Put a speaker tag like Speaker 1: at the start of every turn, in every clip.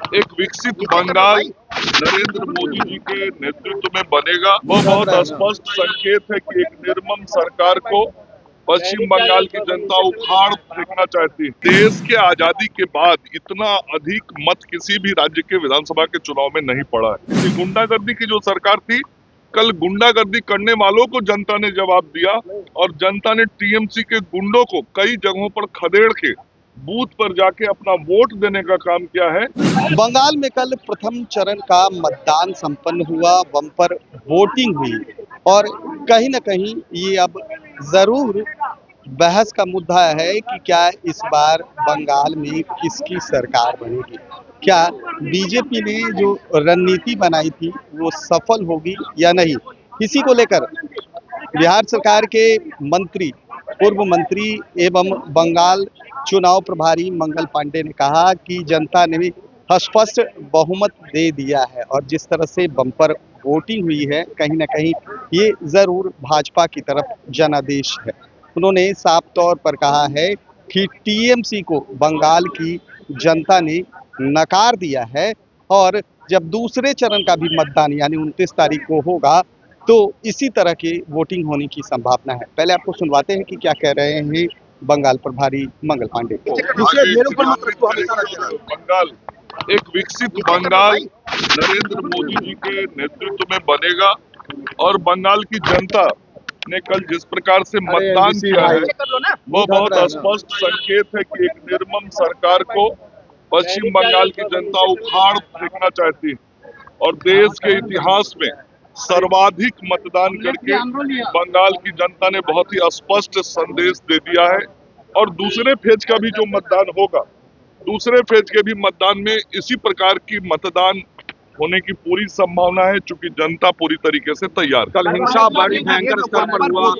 Speaker 1: एक विकसित बंगाल नरेंद्र मोदी जी के नेतृत्व में बनेगा। वो बहुत स्पष्ट संकेत है कि एक निर्मम सरकार को पश्चिम बंगाल की जनता उखाड़ फेंकना चाहती है। देश के आजादी के बाद इतना अधिक मत किसी भी राज्य के विधानसभा के चुनाव में नहीं पड़ा है। इसी गुंडागर्दी की जो सरकार थी, कल गुंडागर्दी करने वालों को जनता ने जवाब दिया और जनता ने टीएमसी के गुंडों को कई जगहों पर खदेड़ के बूथ पर जाके अपना वोट देने का काम किया है।
Speaker 2: बंगाल में कल प्रथम चरण का मतदान संपन्न हुआ, बम्पर वोटिंग हुई और कहीं ना कहीं ये अब जरूर बहस का मुद्दा है कि क्या इस बार बंगाल में किसकी सरकार बनेगी। क्या बीजेपी ने जो रणनीति बनाई थी वो सफल होगी या नहीं। इसी को लेकर बिहार सरकार के मंत्री, पूर्व मंत्री एवं बंगाल चुनाव प्रभारी मंगल पांडे ने कहा कि जनता ने भी स्पष्ट बहुमत दे दिया है और जिस तरह से बम्पर वोटिंग हुई है कहीं ना कहीं ये जरूर भाजपा की तरफ जनादेश है। उन्होंने साफ तौर पर कहा है कि टीएमसी को बंगाल की जनता ने नकार दिया है और जब दूसरे चरण का भी मतदान यानी 29 तारीख को होगा तो इसी तरह की वोटिंग होने की संभावना है। पहले आपको सुनवाते हैं कि क्या कह रहे हैं बंगाल प्रभारी मंगल पांडे।
Speaker 1: बंगाल एक विकसित बंगाल नरेंद्र मोदी जी के नेतृत्व में बनेगा और बंगाल की जनता ने कल जिस प्रकार से मतदान किया है वो बहुत स्पष्ट संकेत है कि एक निर्मम सरकार को पश्चिम बंगाल की जनता उखाड़ फेंकना चाहती है और देश के इतिहास में सर्वाधिक मतदान करके बंगाल की जनता ने बहुत ही स्पष्ट संदेश दे दिया है। और दूसरे फेज का भी जो मतदान होगा, दूसरे फेज के भी मतदान में इसी प्रकार की मतदान होने की पूरी संभावना है, चूंकि जनता पूरी तरीके से तैयार।
Speaker 3: कल हिंसा बड़ी भयंकर स्तर पर हुआ,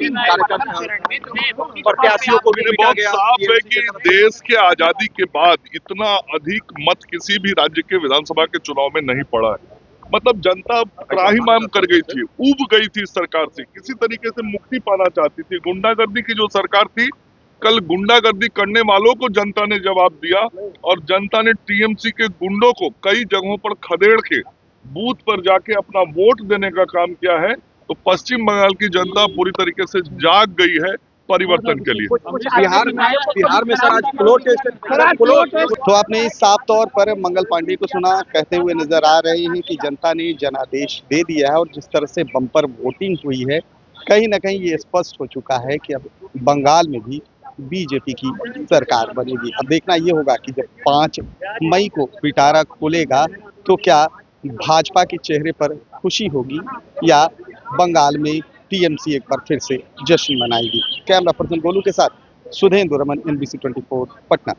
Speaker 3: प्रत्याशियों को भी
Speaker 1: बहुत साफ है कि देश के आजादी के बाद इतना अधिक मत किसी भी राज्य के विधानसभा के चुनाव में नहीं पड़ा है। मतलब जनता त्राहिमाम कर गई थी, ऊब गई थी सरकार से, किसी तरीके से मुक्ति पाना चाहती थी। गुंडागर्दी की जो सरकार थी, कल गुंडागर्दी करने वालों को जनता ने जवाब दिया और जनता ने टीएमसी के गुंडों को कई जगहों पर खदेड़ के बूथ पर जाके अपना वोट देने का काम किया है। तो पश्चिम बंगाल की जनता पूरी तरीके से जाग गई है परिवर्तन के लिए।
Speaker 3: बिहार में सर आज
Speaker 2: तो आपने साफ तौर पर मंगल पांडे को सुना, कहते हुए नजर आ रहे हैं कि जनता ने जनादेश दे दिया है और जिस तरह से बम्पर वोटिंग हुई है कहीं ना कहीं ये स्पष्ट हो चुका है कि अब बंगाल में भी बीजेपी की सरकार बनेगी। अब देखना ये होगा कि जब 5 मई को पिटारा खुलेगा तो क्या भाजपा के चेहरे पर खुशी होगी या बंगाल में टीएमसी एक बार फिर से जश्न मनाएगी। कैमरा पर्सन गोलू के साथ सुधेंद्र रमन, NBC 24 पटना।